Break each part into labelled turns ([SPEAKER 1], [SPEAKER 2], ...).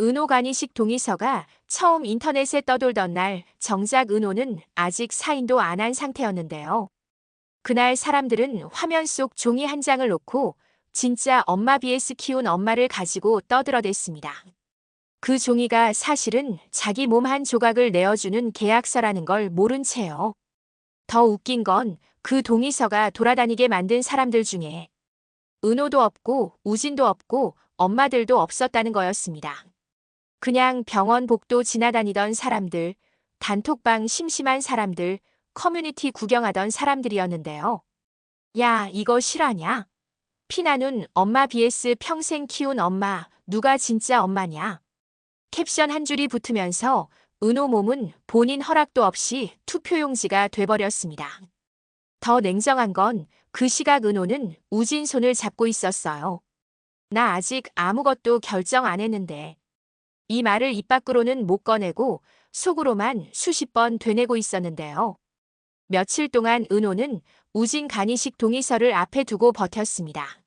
[SPEAKER 1] 은호 간이식 동의서가 처음 인터넷에 떠돌던 날 정작 은호는 아직 사인도 안 한 상태였는데요. 그날 사람들은 화면 속 종이 한 장을 놓고 진짜 엄마 vs 키운 엄마를 가지고 떠들어댔습니다. 그 종이가 사실은 자기 몸 한 조각을 내어주는 계약서라는 걸 모른 채요. 더 웃긴 건 그 동의서가 돌아다니게 만든 사람들 중에 은호도 없고 우진도 없고 엄마들도 없었다는 거였습니다. 그냥 병원 복도 지나다니던 사람들, 단톡방 심심한 사람들, 커뮤니티 구경하던 사람들이었는데요. 야, 이거 실화냐? 피나눈 엄마 vs 평생 키운 엄마, 누가 진짜 엄마냐? 캡션 한 줄이 붙으면서 은호 몸은 본인 허락도 없이 투표용지가 돼버렸습니다. 더 냉정한 건 그 시각 은호는 우진 손을 잡고 있었어요. 나 아직 아무것도 결정 안 했는데. 이 말을 입 밖으로는 못 꺼내고 속으로만 수십 번 되뇌고 있었는데요. 며칠 동안 은호는 우진 간이식 동의서를 앞에 두고 버텼습니다.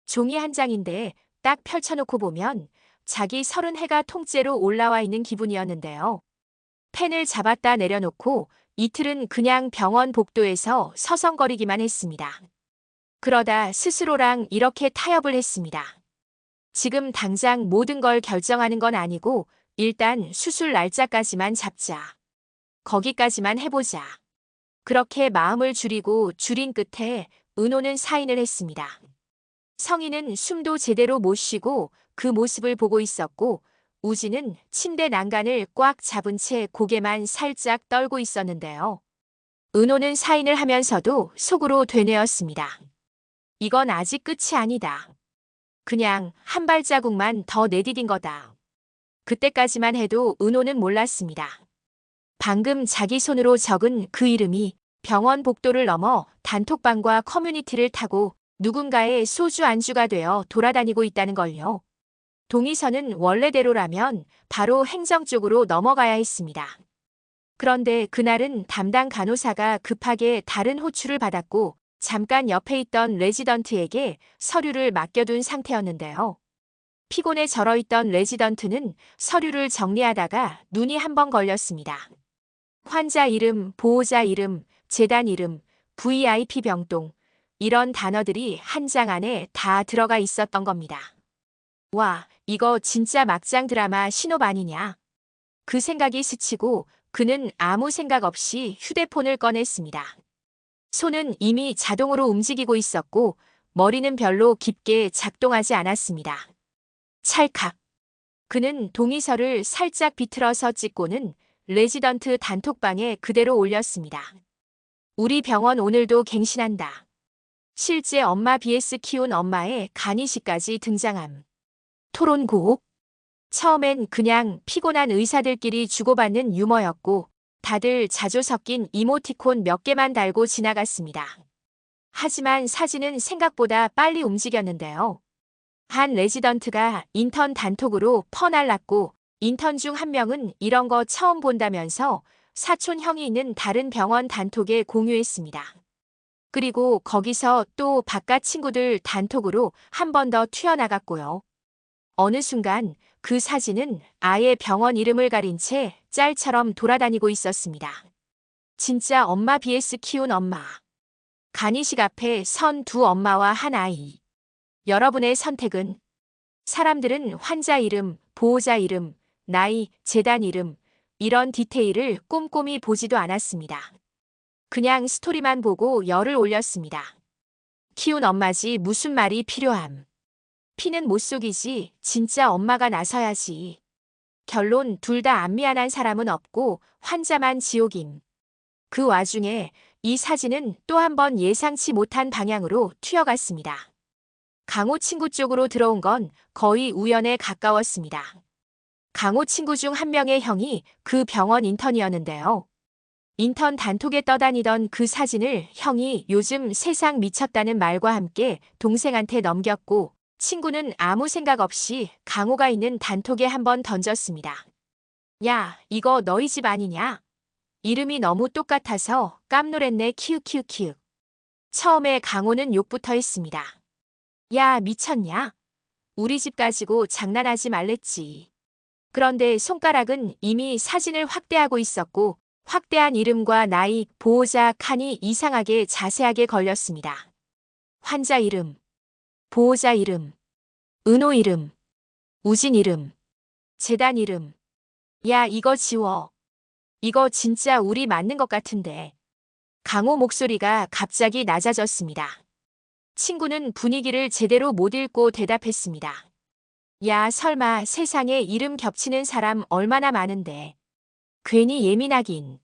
[SPEAKER 1] 종이 한 장인데 딱 펼쳐놓고 보면 자기 30해가 통째로 올라와 있는 기분이었는데요. 펜을 잡았다 내려놓고 이틀은 그냥 병원 복도에서 서성거리기만 했습니다. 그러다 스스로랑 이렇게 타협을 했습니다. 지금 당장 모든 걸 결정하는 건 아니고 일단 수술 날짜까지만 잡자. 거기까지만 해보자. 그렇게 마음을 줄인 끝에 은호는 사인을 했습니다. 성인은 숨도 제대로 못 쉬고 그 모습을 보고 있었고 우진은 침대 난간을 꽉 잡은 채 고개만 살짝 떨고 있었는데요. 은호는 사인을 하면서도 속으로 되뇌었습니다. 이건 아직 끝이 아니다. 그냥 한 발자국만 더 내디딘 거다. 그때까지만 해도 은호는 몰랐습니다. 방금 자기 손으로 적은 그 이름이 병원 복도를 넘어 단톡방과 커뮤니티를 타고 누군가의 소주 안주가 되어 돌아다니고 있다는 걸요. 동의서는 원래대로라면 바로 행정 쪽으로 넘어가야 했습니다. 그런데 그날은 담당 간호사가 급하게 다른 호출을 받았고 잠깐 옆에 있던 레지던트에게 서류를 맡겨둔 상태였는데요. 피곤에 절어있던 레지던트는 서류를 정리하다가 눈이 한 번 걸렸습니다. 환자 이름, 보호자 이름, 재단 이름, VIP 병동 이런 단어들이 한 장 안에 다 들어가 있었던 겁니다. 와, 이거 진짜 막장 드라마 신업 아니냐? 그 생각이 스치고 그는 아무 생각 없이 휴대폰을 꺼냈습니다. 손은 이미 자동으로 움직이고 있었고 머리는 별로 깊게 작동하지 않았습니다. 찰칵. 그는 동의서를 살짝 비틀어서 찍고는 레지던트 단톡방에 그대로 올렸습니다. 우리 병원 오늘도 갱신한다. 실제 엄마 vs 키운 엄마의 간이식까지 등장함. 토론곡. 처음엔 그냥 피곤한 의사들끼리 주고받는 유머였고 다들 자주 섞인 이모티콘 몇 개만 달고 지나갔습니다. 하지만 사진은 생각보다 빨리 움직였는데요. 한 레지던트가 인턴 단톡으로 퍼날랐고 인턴 중 한 명은 이런 거 처음 본다면서 사촌 형이 있는 다른 병원 단톡에 공유했습니다. 그리고 거기서 또 바깥 친구들 단톡으로 한 번 더 튀어나갔고요. 어느 순간 그 사진은 아예 병원 이름을 가린 채 짤처럼 돌아다니고 있었습니다. 진짜 엄마 vs 키운 엄마. 간이식 앞에 선 두 엄마와 한 아이. 여러분의 선택은? 사람들은 환자 이름, 보호자 이름, 나이, 재단 이름, 이런 디테일을 꼼꼼히 보지도 않았습니다. 그냥 스토리만 보고 열을 올렸습니다. 키운 엄마지 무슨 말이 필요함. 피는 못 속이지 진짜 엄마가 나서야지. 결론 둘 다 안 미안한 사람은 없고 환자만 지옥임. 그 와중에 이 사진은 또 한 번 예상치 못한 방향으로 튀어갔습니다. 강호 친구 쪽으로 들어온 건 거의 우연에 가까웠습니다. 강호 친구 중 한 명의 형이 그 병원 인턴이었는데요. 인턴 단톡에 떠다니던 그 사진을 형이 요즘 세상 미쳤다는 말과 함께 동생한테 넘겼고 친구는 아무 생각 없이 강호가 있는 단톡에 한번 던졌습니다. 야, 이거 너희 집 아니냐? 이름이 너무 똑같아서 깜놀했네 키읔키읔키읔. 처음에 강호는 욕부터 했습니다. 야, 미쳤냐? 우리 집 가지고 장난하지 말랬지. 그런데 손가락은 이미 사진을 확대하고 있었고 확대한 이름과 나이, 보호자 칸이 이상하게 자세하게 걸렸습니다. 환자 이름, 보호자 이름, 은호 이름, 우진 이름, 재단 이름. 야, 이거 지워. 이거 진짜 우리 맞는 것 같은데. 강호 목소리가 갑자기 낮아졌습니다. 친구는 분위기를 제대로 못 읽고 대답했습니다. 야, 설마 세상에 이름 겹치는 사람 얼마나 많은데. 괜히 예민하긴.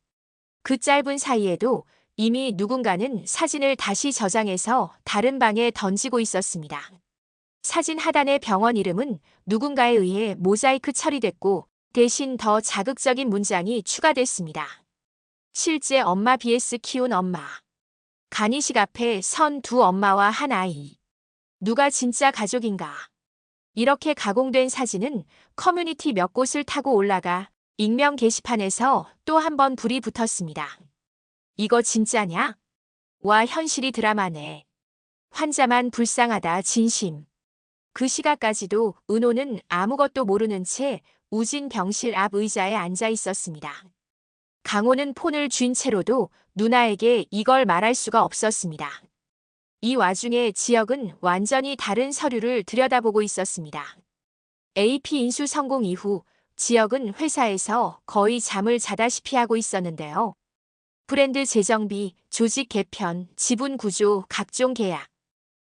[SPEAKER 1] 그 짧은 사이에도 이미 누군가는 사진을 다시 저장해서 다른 방에 던지고 있었습니다. 사진 하단의 병원 이름은 누군가에 의해 모자이크 처리됐고 대신 더 자극적인 문장이 추가됐습니다. 실제 엄마 vs 키운 엄마. 간이식 앞에 선 두 엄마와 한 아이. 누가 진짜 가족인가? 이렇게 가공된 사진은 커뮤니티 몇 곳을 타고 올라가 익명 게시판에서 또 한 번 불이 붙었습니다. 이거 진짜냐? 와, 현실이 드라마네. 환자만 불쌍하다, 진심. 그 시각까지도 은호는 아무것도 모르는 채 우진 병실 앞 의자에 앉아 있었습니다. 강호는 폰을 쥔 채로도 누나에게 이걸 말할 수가 없었습니다. 이 와중에 지혁은 완전히 다른 서류를 들여다보고 있었습니다. AP 인수 성공 이후 지혁은 회사에서 거의 잠을 자다시피 하고 있었는데요. 브랜드 재정비, 조직 개편, 지분 구조, 각종 계약.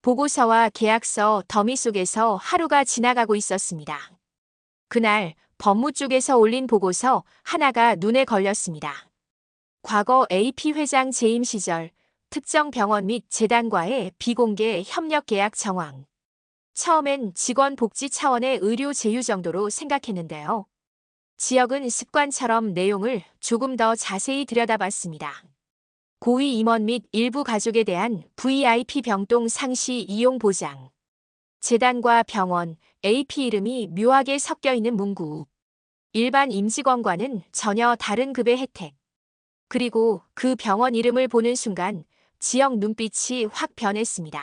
[SPEAKER 1] 보고서와 계약서 더미 속에서 하루가 지나가고 있었습니다. 그날 법무 쪽에서 올린 보고서 하나가 눈에 걸렸습니다. 과거 AP 회장 재임 시절 특정 병원 및 재단과의 비공개 협력 계약 정황. 처음엔 직원 복지 차원의 의료 제휴 정도로 생각했는데요. 지역은 습관처럼 내용을 조금 더 자세히 들여다봤습니다. 고위 임원 및 일부 가족에 대한 VIP 병동 상시 이용 보장. 재단과 병원, AP 이름이 묘하게 섞여 있는 문구. 일반 임직원과는 전혀 다른 급의 혜택. 그리고 그 병원 이름을 보는 순간 지역 눈빛이 확 변했습니다.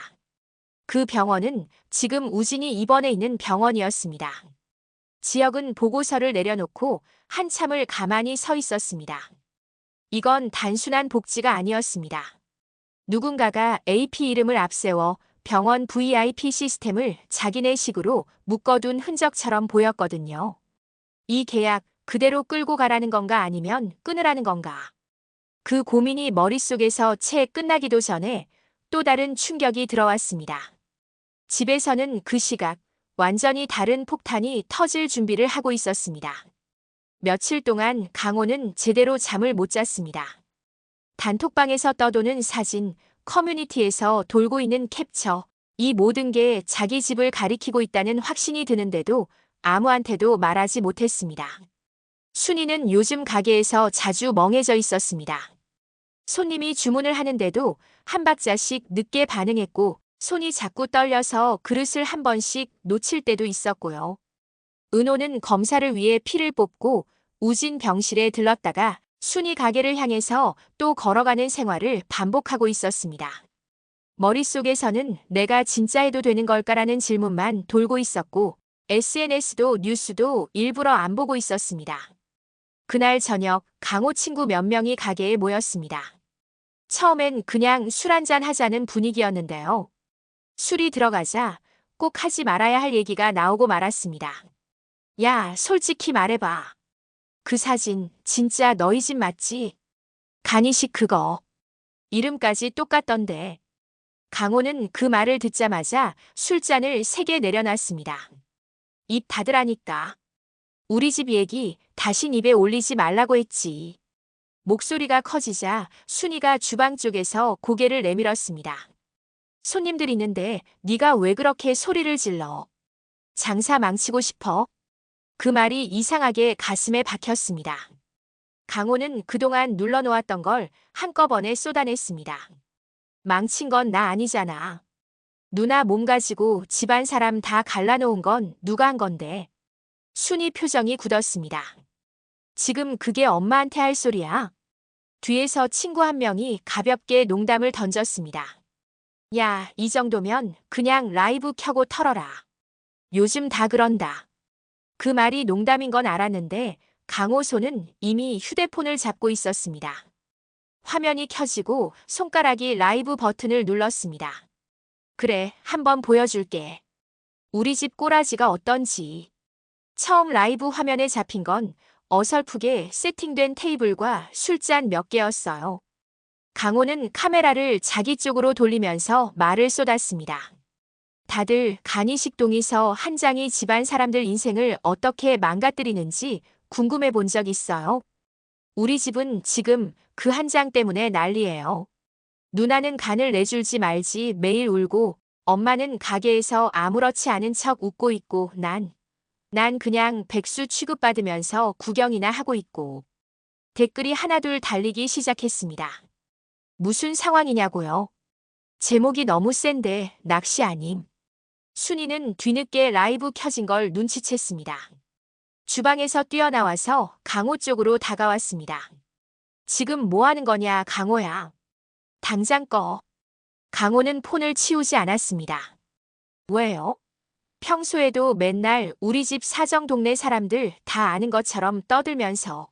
[SPEAKER 1] 그 병원은 지금 우진이 입원해 있는 병원이었습니다. 지역은 보고서를 내려놓고 한참을 가만히 서 있었습니다. 이건 단순한 복지가 아니었습니다. 누군가가 AP 이름을 앞세워 병원 VIP 시스템을 자기네식으로 묶어둔 흔적처럼 보였거든요. 이 계약 그대로 끌고 가라는 건가 아니면 끊으라는 건가. 그 고민이 머릿속에서 채 끝나기도 전에 또 다른 충격이 들어왔습니다. 집에서는 그 시각 완전히 다른 폭탄이 터질 준비를 하고 있었습니다. 며칠 동안 강호는 제대로 잠을 못 잤습니다. 단톡방에서 떠도는 사진, 커뮤니티에서 돌고 있는 캡처, 이 모든 게 자기 집을 가리키고 있다는 확신이 드는데도 아무한테도 말하지 못했습니다. 순이는 요즘 가게에서 자주 멍해져 있었습니다. 손님이 주문을 하는데도 한 박자씩 늦게 반응했고 손이 자꾸 떨려서 그릇을 한 번씩 놓칠 때도 있었고요. 은호는 검사를 위해 피를 뽑고 우진 병실에 들렀다가 순이 가게를 향해서 또 걸어가는 생활을 반복하고 있었습니다. 머릿속에서는 내가 진짜 해도 되는 걸까라는 질문만 돌고 있었고 SNS도 뉴스도 일부러 안 보고 있었습니다. 그날 저녁 강호 친구 몇 명이 가게에 모였습니다. 처음엔 그냥 술 한잔 하자는 분위기였는데요. 술이 들어가자 꼭 하지 말아야 할 얘기가 나오고 말았습니다. 야, 솔직히 말해봐. 그 사진 진짜 너희 집 맞지? 간이식 그거. 이름까지 똑같던데. 강호는 그 말을 듣자마자 술잔을 3개 내려놨습니다. 입 닫으라니까. 우리 집 얘기 다신 입에 올리지 말라고 했지. 목소리가 커지자 순이가 주방 쪽에서 고개를 내밀었습니다. 손님들 있는데 네가 왜 그렇게 소리를 질러? 장사 망치고 싶어? 그 말이 이상하게 가슴에 박혔습니다. 강호는 그동안 눌러놓았던 걸 한꺼번에 쏟아냈습니다. 망친 건 나 아니잖아. 누나 몸 가지고 집안 사람 다 갈라놓은 건 누가 한 건데. 순이 표정이 굳었습니다. 지금 그게 엄마한테 할 소리야? 뒤에서 친구 한 명이 가볍게 농담을 던졌습니다. 야, 이 정도면 그냥 라이브 켜고 털어라. 요즘 다 그런다. 그 말이 농담인 건 알았는데 강호 손은 이미 휴대폰을 잡고 있었습니다. 화면이 켜지고 손가락이 라이브 버튼을 눌렀습니다. 그래, 한번 보여줄게. 우리 집 꼬라지가 어떤지. 처음 라이브 화면에 잡힌 건 어설프게 세팅된 테이블과 술잔 몇 개였어요. 강호는 카메라를 자기 쪽으로 돌리면서 말을 쏟았습니다. 다들 간이식동에서 한 장이 집안 사람들 인생을 어떻게 망가뜨리는지 궁금해 본 적 있어요? 우리 집은 지금 그 한 장 때문에 난리예요. 누나는 간을 내줄지 말지 매일 울고 엄마는 가게에서 아무렇지 않은 척 웃고 있고 난 그냥 백수 취급받으면서 구경이나 하고 있고. 댓글이 하나둘 달리기 시작했습니다. 무슨 상황이냐고요? 제목이 너무 센데 낚시 아님. 순이는 뒤늦게 라이브 켜진 걸 눈치챘습니다. 주방에서 뛰어나와서 강호 쪽으로 다가왔습니다. 지금 뭐 하는 거냐, 강호야. 당장 꺼. 강호는 폰을 치우지 않았습니다. 왜요? 평소에도 맨날 우리 집 사정 동네 사람들 다 아는 것처럼 떠들면서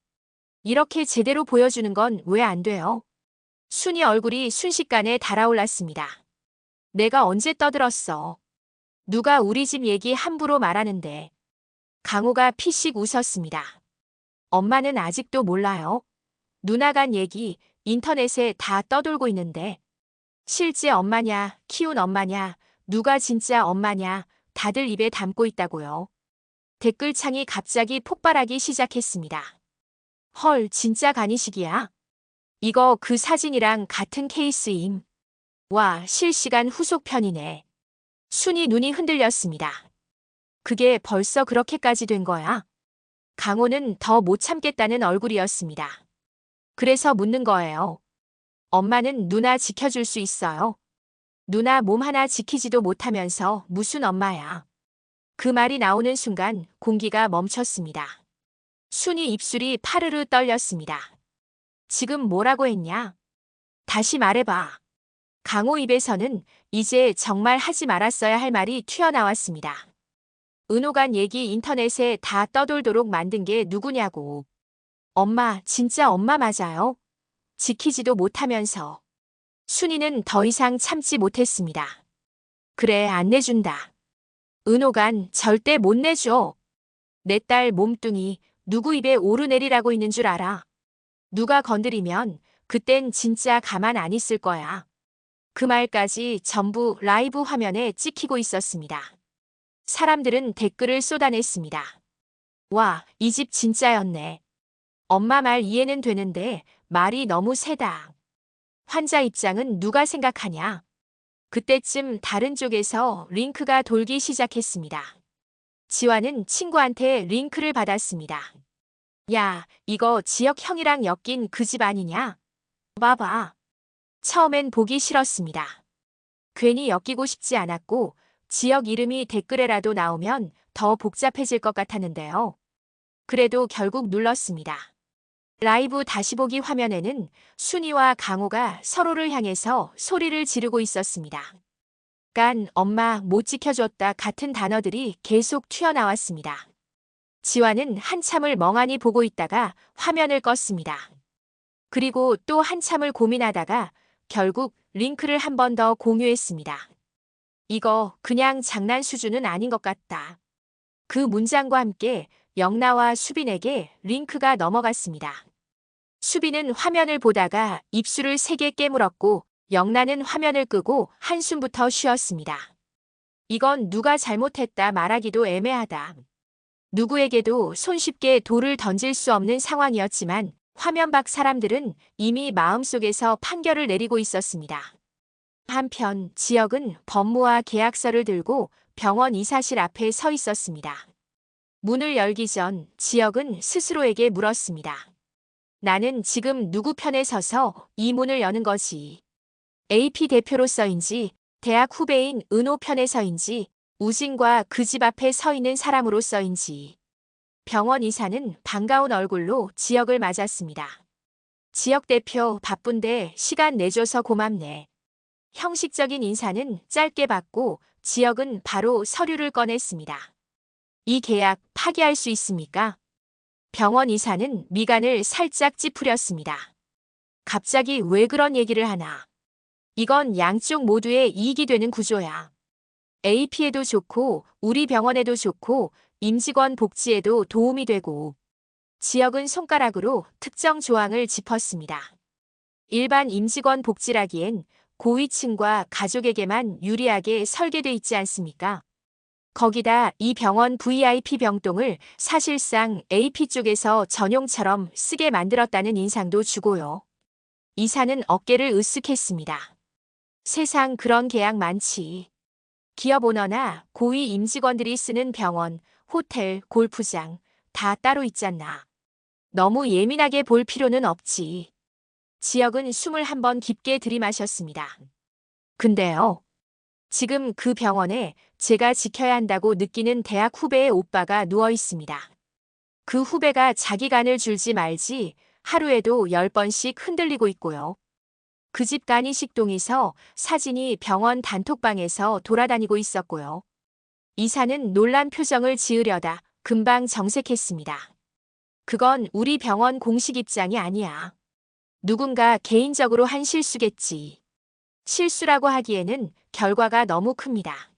[SPEAKER 1] 이렇게 제대로 보여주는 건 왜 안 돼요? 순이 얼굴이 순식간에 달아올랐습니다. 내가 언제 떠들었어? 누가 우리 집 얘기 함부로 말하는데. 강호가 피식 웃었습니다. 엄마는 아직도 몰라요. 누나 간 얘기 인터넷에 다 떠돌고 있는데. 실제 엄마냐, 키운 엄마냐, 누가 진짜 엄마냐, 다들 입에 담고 있다고요. 댓글창이 갑자기 폭발하기 시작했습니다. 헐, 진짜 간이식이야? 이거 그 사진이랑 같은 케이스임. 와, 실시간 후속편이네. 순이 눈이 흔들렸습니다. 그게 벌써 그렇게까지 된 거야? 강호는 더 못 참겠다는 얼굴이었습니다. 그래서 묻는 거예요. 엄마는 누나 지켜줄 수 있어요? 누나 몸 하나 지키지도 못하면서 무슨 엄마야. 그 말이 나오는 순간 공기가 멈췄습니다. 순이 입술이 파르르 떨렸습니다. 지금 뭐라고 했냐? 다시 말해봐. 강호 입에서는 이제 정말 하지 말았어야 할 말이 튀어나왔습니다. 은호간 얘기 인터넷에 다 떠돌도록 만든 게 누구냐고. 엄마, 진짜 엄마 맞아요? 지키지도 못하면서. 순이는 더 이상 참지 못했습니다. 그래, 안 내준다. 은호간 절대 못 내줘. 내 딸 몸뚱이 누구 입에 오르내리라고 있는 줄 알아. 누가 건드리면 그땐 진짜 가만 안 있을 거야. 그 말까지 전부 라이브 화면에 찍히고 있었습니다. 사람들은 댓글을 쏟아냈습니다. 와, 이 집 진짜였네. 엄마 말 이해는 되는데 말이 너무 세다. 환자 입장은 누가 생각하냐? 그때쯤 다른 쪽에서 링크가 돌기 시작했습니다. 지화는 친구한테 링크를 받았습니다. 야, 이거 지역 형이랑 엮인 그 집 아니냐? 봐봐. 처음엔 보기 싫었습니다. 괜히 엮이고 싶지 않았고 지역 이름이 댓글에라도 나오면 더 복잡해질 것 같았는데요. 그래도 결국 눌렀습니다. 라이브 다시 보기 화면에는 순이와 강호가 서로를 향해서 소리를 지르고 있었습니다. 깐, 엄마, 못 지켜줬다 같은 단어들이 계속 튀어나왔습니다. 지화는 한참을 멍하니 보고 있다가 화면을 껐습니다. 그리고 또 한참을 고민하다가 결국 링크를 한 번 더 공유했습니다. 이거 그냥 장난 수준은 아닌 것 같다. 그 문장과 함께 영나와 수빈에게 링크가 넘어갔습니다. 수빈은 화면을 보다가 입술을 세게 깨물었고 영나는 화면을 끄고 한숨부터 쉬었습니다. 이건 누가 잘못했다 말하기도 애매하다. 누구에게도 손쉽게 돌을 던질 수 없는 상황이었지만 화면 밖 사람들은 이미 마음속에서 판결을 내리고 있었습니다. 한편 지역은 법무와 계약서를 들고 병원 이사실 앞에 서 있었습니다. 문을 열기 전 지역은 스스로에게 물었습니다. 나는 지금 누구 편에 서서 이 문을 여는 거지. AP 대표로서인지 대학 후배인 은호 편에서인지 우진과 그 집 앞에 서 있는 사람으로서인지. 병원 이사는 반가운 얼굴로 지역을 맞았습니다. 지역 대표 바쁜데 시간 내줘서 고맙네. 형식적인 인사는 짧게 받고 지역은 바로 서류를 꺼냈습니다. 이 계약 파기할 수 있습니까? 병원 의사는 미간을 살짝 찌푸렸습니다. 갑자기 왜 그런 얘기를 하나? 이건 양쪽 모두의 이익이 되는 구조야. AP에도 좋고, 우리 병원에도 좋고, 임직원 복지에도 도움이 되고. 지역은 손가락으로 특정 조항을 짚었습니다. 일반 임직원 복지라기엔 고위층과 가족에게만 유리하게 설계돼 있지 않습니까? 거기다 이 병원 VIP 병동을 사실상 AP 쪽에서 전용처럼 쓰게 만들었다는 인상도 주고요. 이사는 어깨를 으쓱했습니다. 세상 그런 계약 많지. 기업 오너나 고위 임직원들이 쓰는 병원, 호텔, 골프장 다 따로 있잖아. 너무 예민하게 볼 필요는 없지. 지역은 숨을 한번 깊게 들이마셨습니다. 근데요. 지금 그 병원에 제가 지켜야 한다고 느끼는 대학 후배의 오빠가 누워 있습니다. 그 후배가 자기 간을 줄지 말지 하루에도 10번씩 흔들리고 있고요. 그 집 간이식동에서 사진이 병원 단톡방에서 돌아다니고 있었고요. 이사는 놀란 표정을 지으려다 금방 정색했습니다. 그건 우리 병원 공식 입장이 아니야. 누군가 개인적으로 한 실수겠지. 실수라고 하기에는 결과가 너무 큽니다.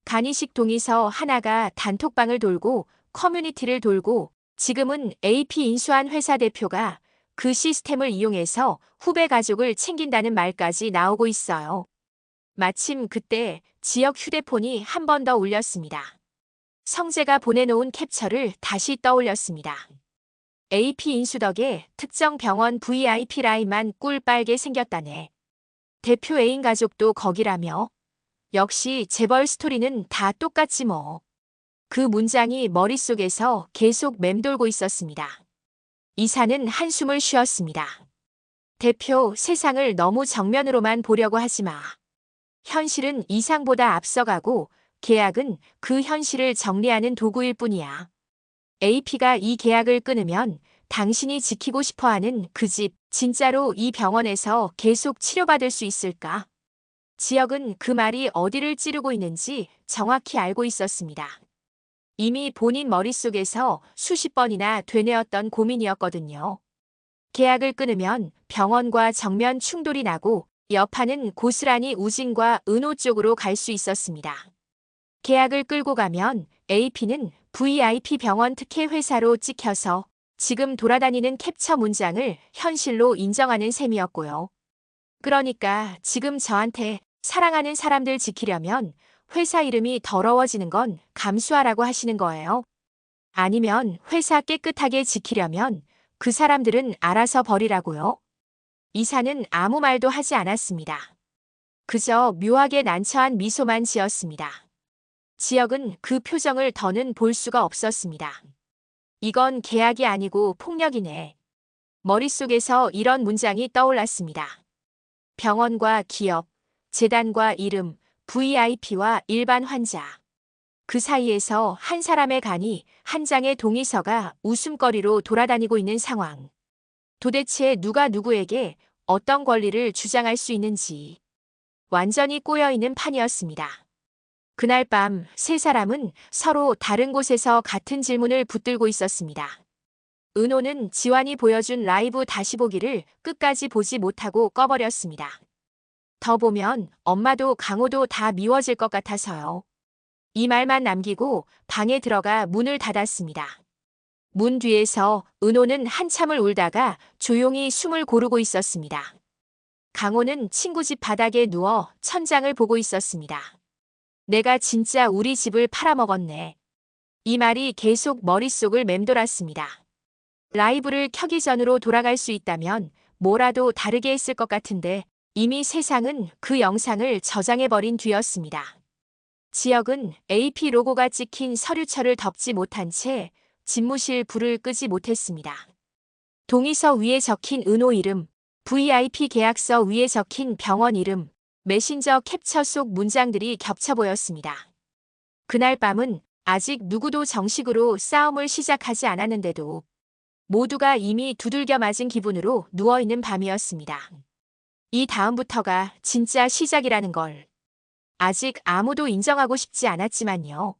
[SPEAKER 1] 간이식 동에서 하나가 단톡방을 돌고 커뮤니티를 돌고 지금은 AP 인수한 회사 대표가 그 시스템을 이용해서 후배 가족을 챙긴다는 말까지 나오고 있어요. 마침 그때 지역 휴대폰이 한 번 더 울렸습니다. 성재가 보내놓은 캡처를 다시 떠올렸습니다. AP 인수 덕에 특정 병원 VIP 라인만 꿀빨게 생겼다네. 대표 애인 가족도 거기라며. 역시 재벌 스토리는 다 똑같지 뭐. 그 문장이 머릿속에서 계속 맴돌고 있었습니다. 이사는 한숨을 쉬었습니다. 대표, 세상을 너무 정면으로만 보려고 하지 마. 현실은 이상보다 앞서가고 계약은 그 현실을 정리하는 도구일 뿐이야. AP가 이 계약을 끊으면 당신이 지키고 싶어하는 그 집, 진짜로 이 병원에서 계속 치료받을 수 있을까? 지역은 그 말이 어디를 찌르고 있는지 정확히 알고 있었습니다. 이미 본인 머릿속에서 수십 번이나 되뇌었던 고민이었거든요. 계약을 끊으면 병원과 정면 충돌이 나고 여파는 고스란히 우진과 은호 쪽으로 갈 수 있었습니다. 계약을 끌고 가면 AP는 VIP 병원 특혜 회사로 찍혀서 지금 돌아다니는 캡처 문장을 현실로 인정하는 셈이었고요. 그러니까 지금 저한테 사랑하는 사람들 지키려면 회사 이름이 더러워지는 건 감수하라고 하시는 거예요? 아니면 회사 깨끗하게 지키려면 그 사람들은 알아서 버리라고요? 이사는 아무 말도 하지 않았습니다. 그저 묘하게 난처한 미소만 지었습니다. 지역은 그 표정을 더는 볼 수가 없었습니다. 이건 계약이 아니고 폭력이네. 머릿속에서 이런 문장이 떠올랐습니다. 병원과 기업, 재단과 이름, VIP와 일반 환자. 그 사이에서 한 사람의 간이 한 장의 동의서가 웃음거리로 돌아다니고 있는 상황. 도대체 누가 누구에게 어떤 권리를 주장할 수 있는지. 완전히 꼬여있는 판이었습니다. 그날 밤 세 사람은 서로 다른 곳에서 같은 질문을 붙들고 있었습니다. 은호는 지환이 보여준 라이브 다시 보기를 끝까지 보지 못하고 꺼버렸습니다. 더 보면 엄마도 강호도 다 미워질 것 같아서요. 이 말만 남기고 방에 들어가 문을 닫았습니다. 문 뒤에서 은호는 한참을 울다가 조용히 숨을 고르고 있었습니다. 강호는 친구 집 바닥에 누워 천장을 보고 있었습니다. 내가 진짜 우리 집을 팔아먹었네. 이 말이 계속 머릿속을 맴돌았습니다. 라이브를 켜기 전으로 돌아갈 수 있다면 뭐라도 다르게 했을 것 같은데 이미 세상은 그 영상을 저장해버린 뒤였습니다. 지역은 AP 로고가 찍힌 서류철을 덮지 못한 채 집무실 불을 끄지 못했습니다. 동의서 위에 적힌 은호 이름, VIP 계약서 위에 적힌 병원 이름, 메신저 캡처 속 문장들이 겹쳐 보였습니다. 그날 밤은 아직 누구도 정식으로 싸움을 시작하지 않았는데도 모두가 이미 두들겨 맞은 기분으로 누워있는 밤이었습니다. 이 다음부터가 진짜 시작이라는 걸 아직 아무도 인정하고 싶지 않았지만요.